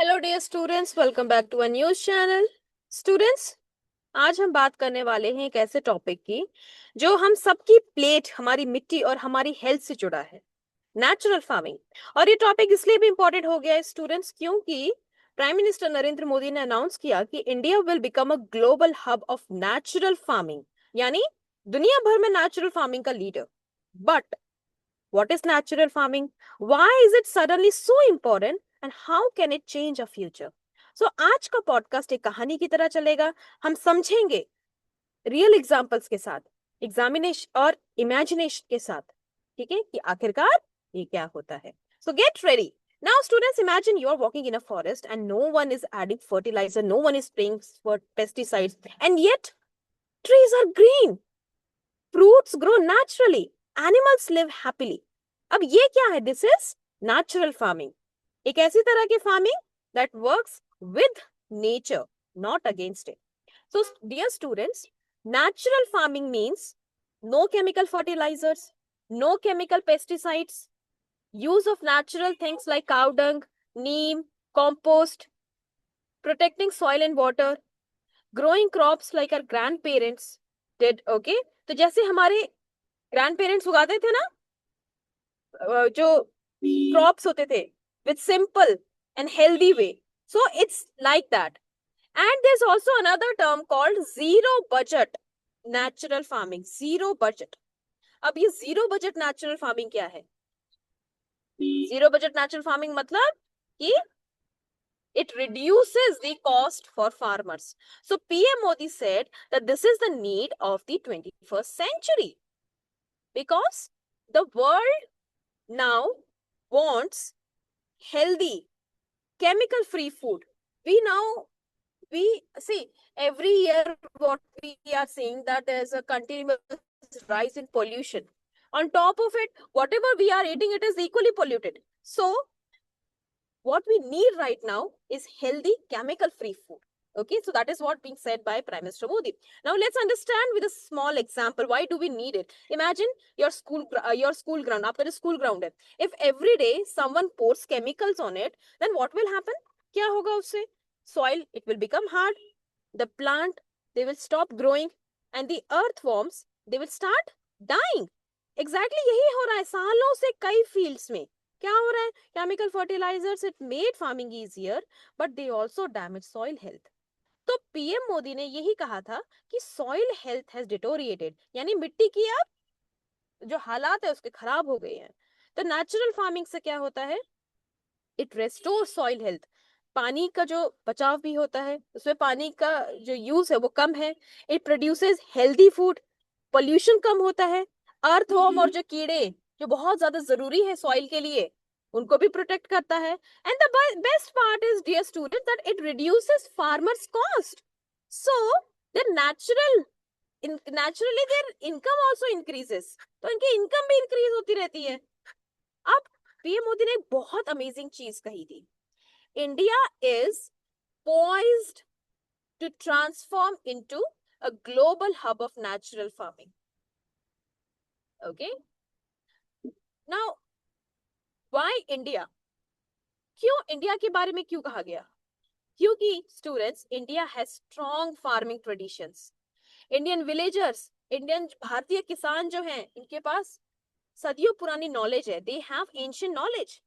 Hello dear students, welcome back to a news channel. Students, आज हम बात करने वाले हैं एक ऐसे टॉपिक की जो हम सबकी प्लेट, हमारी मिट्टी और हमारी हेल्थ से जुड़ा है, नेचुरल फार्मिंग। और ये टॉपिक इसलिए भी इंपॉर्टेंट हो गया है स्टूडेंट्स, क्योंकि प्राइम मिनिस्टर नरेंद्र मोदी ने अनाउंस किया कि India will become a global hub of natural farming, यानी दुनिया भर में नेचुरल फार्मिंग का leader. But what is natural farming? Why is it suddenly so important? And how can it change our future? So आज का podcast एक कहानी की तरह चलेगा। हम समझेंगे रियल एग्जांपल्स के साथ, एग्जामिनेशन और इमेजिनेशन के साथ, ठीक है, कि आखिरकार ये क्या होता है। So get ready. Now students, imagine you are walking in a forest and no one is adding fertilizer, no one is spraying for pesticides, and yet trees are green, fruits grow naturally, animals live happily. अब ये क्या है? This is natural farming, एक ऐसी तरह की farming that works with nature, not against it. So dear students, natural farming means no chemical fertilizers, no chemical pesticides, use of natural things like cow dung, neem, compost, protecting soil and water, growing crops like our grandparents did. Okay, तो जैसे हमारे grand parents उगाते थे ना, जो crops होते थे, with simple and healthy way. So it's like that. And there's also another term called zero budget natural farming. Zero budget. अब ये जीरो बजट नेचुरल फार्मिंग क्या है? जीरो बजट नेचुरल फार्मिंग मतलब कि it reduces the cost for farmers. So PM Modi said that this is the need of the 21st century because the world now wants healthy, chemical free food. We see every year what we are seeing, that there's a continuous rise in pollution. On top of it, whatever we are eating, it is equally polluted. So what we need right now is healthy, chemical free food. Okay, so that is what being said by Prime Minister Modi. Now let's understand with a small example, why do we need it? Imagine your school ground, after the school ground, if every day someone pours chemicals on it, then what will happen? क्या होगा उससे? Soil, it will become hard, the plant, they will stop growing, and the earthworms, they will start dying. Exactly यही हो रहा है सालों से कई fields में। क्या हो रहा है? Chemical fertilizers, it made farming easier, but they also damage soil health. तो पीएम मोदी ने यही कहा था कि सॉइल हेल्थ हैज डिटोरिएटेड, यानी मिट्टी की अब जो हालात है उसके खराब हो गए हैं। तो नेचुरल फार्मिंग से क्या होता है? It restore soil health. पानी का जो बचाव भी होता है, उसमें पानी का जो यूज है वो कम है। It produces healthy food, pollution कम होता है, अर्थवर्म और जो कीड़े जो बहुत ज्यादा जरूरी है सॉइल के लिए, उनको भी प्रोटेक्ट करता है। And the best part is dear student that it reduces farmers cost, so the naturally their income also increases, तो इनकी इनकम भी इंक्रीज होती रहती है। अब पीएम मोदी ने एक बहुत अमेजिंग चीज कही थी, India is poised to transform into a global hub of natural farming. Okay? Now, why India? क्यों इंडिया के बारे में क्यों कहा गया? क्योंकि students, India has strong farming traditions. Indian villagers, Indian भारतीय किसान जो हैं, इनके पास सदियों पुरानी नॉलेज है। They have ancient knowledge.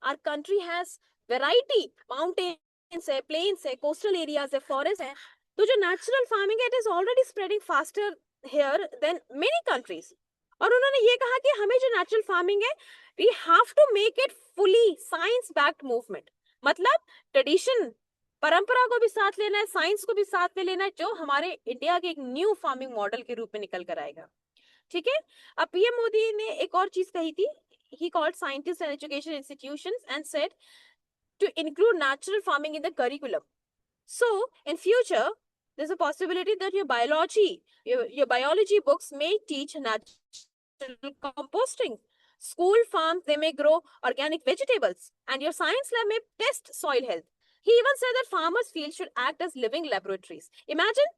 Our country has variety, mountains है, प्लेन्स है, कोस्टल एरियाज है, फॉरेस्ट है। तो जो नेचुरल फार्मिंग है, it is already spreading faster here than many countries. और उन्होंने ये कहा कि हमें जो नेचुरल फार्मिंग है, we have to make it fully science backed movement. मतलब ट्रेडिशन, परंपरा को भी साथ लेना है, साइंस को भी साथ में लेना है, जो हमारे इंडिया के एक न्यू फार्मिंग मॉडल के रूप में निकल कर आएगा। ठीक है? अब पीएम मोदी ने एक और चीज कही थी। He called scientists and education institutions and said to include natural farming in the curriculum. So in future, there's a possibility that your biology books may teach natural composting. School farms, they may grow organic vegetables, and your science lab may test soil health. He even said that farmers' fields should act as living laboratories. Imagine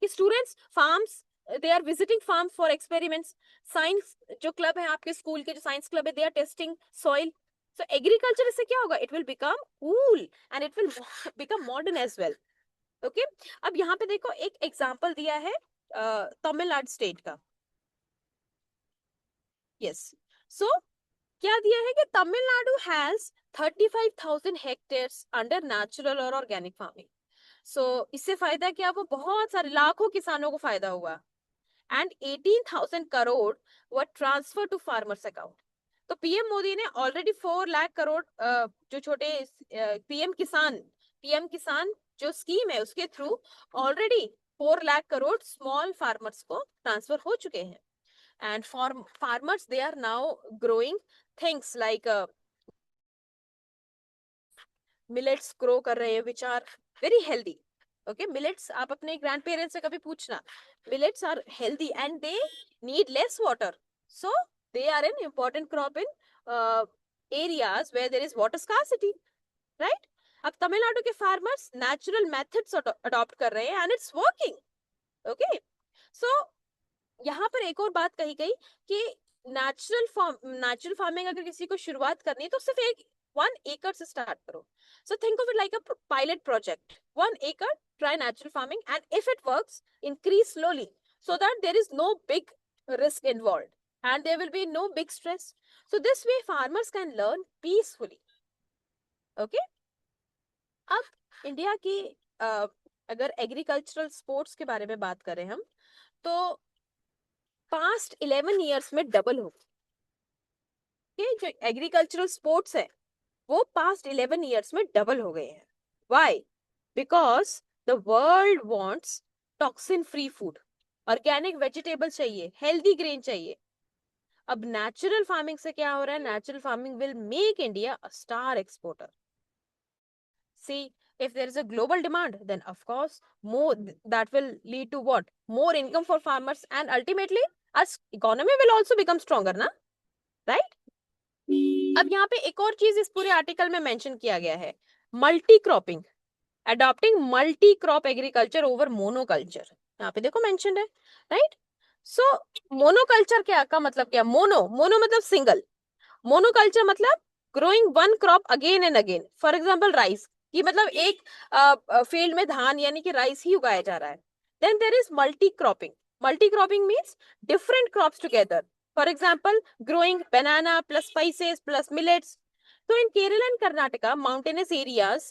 कि students farms, they are visiting farms for experiments. Science जो club है आपके school के, जो science club है, they are testing soil. So agriculture से क्या होगा? It will become cool and it will become modern as well. Okay? अब यहाँ पे देखो एक एग्जाम्पल दिया है तमिलनाडु स्टेट का. Yes. So क्या दिया है कि Tamil Nadu has 35,000 hectares under natural और ऑर्गेनिक फार्मिंग. सो इससे फायदा क्या? वो बहुत सारे लाखों किसानों को फायदा हुआ. And 18,000 crore were transfer to farmers account. तो पीएम मोदी ने ऑलरेडी 4 लाख करोड़ जो छोटे पीएम किसान जो स्कीम है उसके through already 4 lakh crore small farmers को ट्रांसफर हो चुके हैं. And for farmers, they are now growing things like millets grow कर रहे हैं, which are very healthy. Okay, millets आप अपने grandparents से कभी पूछना. Millets are healthy and they need less water. So they are an important crop in areas where there is water scarcity, right? अब तमिलनाडु के farmers natural methods adopt कर रहे हैं and it's working. Okay, so यहाँ पर एक और बात कही गई कि नेचुरल फार्मिंग अगर किसी को शुरुआत करनी है तो सिर्फ एक 1 एकड़ से स्टार्ट करो. So think of it like a pilot project. 1 एकड़, try natural farming and if it works increase slowly so that there is no big risk involved and there will be no big stress. So this way farmers can learn peacefully. Okay? अब India की अगर agricultural sports के बारे में बात करें हम तो पास्ट 11 ईयर्स में डबल हो गए. जो एग्रीकल्चरल स्पोर्ट्स है वो पास्ट 11 ईयर्स में डबल हो गए हैं. Why? Because the world wants toxin free food. Organic vegetable चाहिए, हेल्दी ग्रेन चाहिए. अब नेचुरल फार्मिंग से क्या हो रहा है? Natural farming will make India a star exporter. See, if there is a global demand, then of course more that will lead to what? More income for farmers and ultimately our economy will also become stronger, na? Right? अब यहाँ पे एक और चीज इस पूरे article में mention किया गया है, multi cropping, adopting multi crop agriculture over monoculture. यहाँ पे देखो मेंशन है, राइट? सो मोनोकल्चर क्या का मतलब क्या? मोनो मतलब सिंगल. मोनोकल्चर मतलब growing one crop again and again. For example rice कि मतलब एक फील्ड में धान यानी कि राइस ही उगाया जा रहा है. Then there is multi cropping. Multi cropping means different crops together. For example growing banana plus spices plus millets. So in Kerala and Karnataka mountainous areas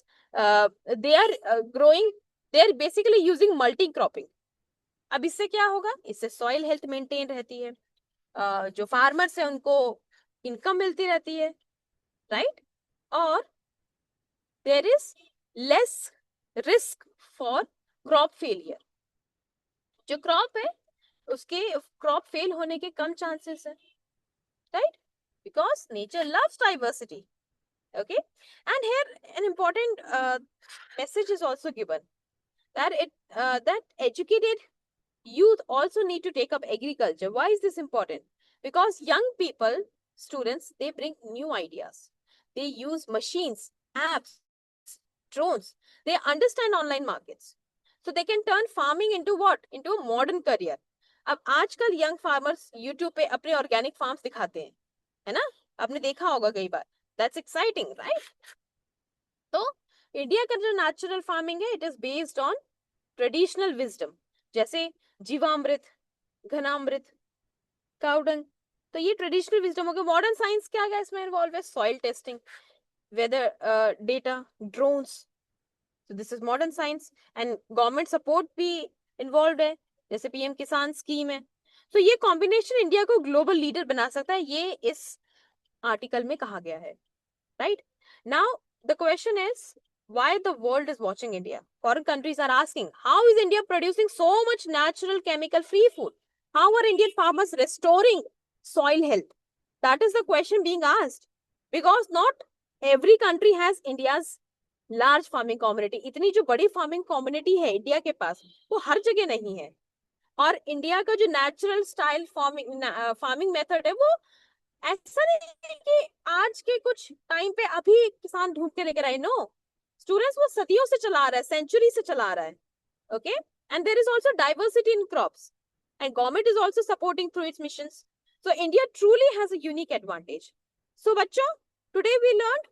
they are growing, they are basically using multi cropping. अब इससे क्या होगा? इससे soil health maintain रहती है, जो farmers है उनको इनकम मिलती रहती है, राइट? और there is less risk for crop failure. जो क्रॉप है उसके क्रॉप फेल होने के कम चांसेस है, right? Because nature loves diversity. Okay, and here an important message is also given that that educated youth also need to take up agriculture. Why is this important? Because young people, students, they bring new ideas. They use machines, apps, drones. They understand online markets. So they can turn farming into what? Into a modern career. अब आजकल young farmers YouTube पे अपने organic farms दिखाते हैं, है ना? आपने देखा होगा कई बार. That's exciting, right? तो इंडिया का जो नेचुरल फार्मिंग है it is based on traditional wisdom, जैसे जीवामृत, घनामृत, काउडंग. तो ये ट्रेडिशनल विजडम हो गया. मॉडर्न साइंस क्या है इसमें इन्वॉल्व है? Soil testing, weather data, drones. So this is modern science and government support भी involved है, जैसे पीएम किसान स्कीम है. तो ये कॉम्बिनेशन इंडिया को ग्लोबल लीडर बना सकता है, ये इस आर्टिकल में कहा गया है, right? Now the question is why the world is watching India. Foreign countries are asking, how is India producing so much natural chemical free food? How are Indian farmers restoring soil health? That is the question being asked, because not every country has India's large farming community. इतनी जो बड़ी farming community है India के पास वो हर जगह नहीं है. और इंडिया का जो नेचुरल स्टाइल फार्मिंग मेथड है वो ऐसा नहीं है कि आज के कुछ टाइम पे अभी किसान ढूंढ के लेकर आए. नो स्टूडेंट्स, वो सदियों से चला रहा है, सेंचुरी से चला रहा है. Okay, and there is also diversity in crops and government is also supporting through its missions. So India truly has a unique advantage. So बच्चों, Today we learned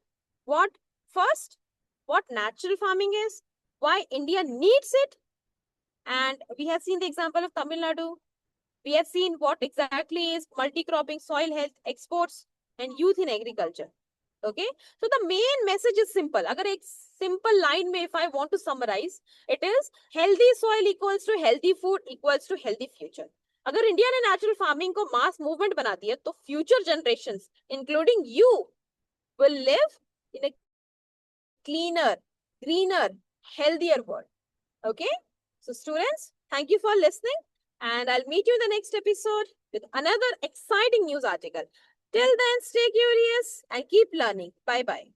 what first, what natural farming is, why India needs it, and we have seen the example of Tamil Nadu. We have seen what exactly is multi-cropping, soil health, exports, and youth in agriculture. Okay, so the main message is simple. अगर एक simple line में if I want to summarize, it is healthy soil equals to healthy food equals to healthy future. अगर India ने natural farming को mass movement बना दिया तो future generations including you will live in a cleaner, greener, healthier world. Okay, so students, thank you for listening, and I'll meet you in the next episode with another exciting news article. Till then, stay curious and keep learning. Bye bye.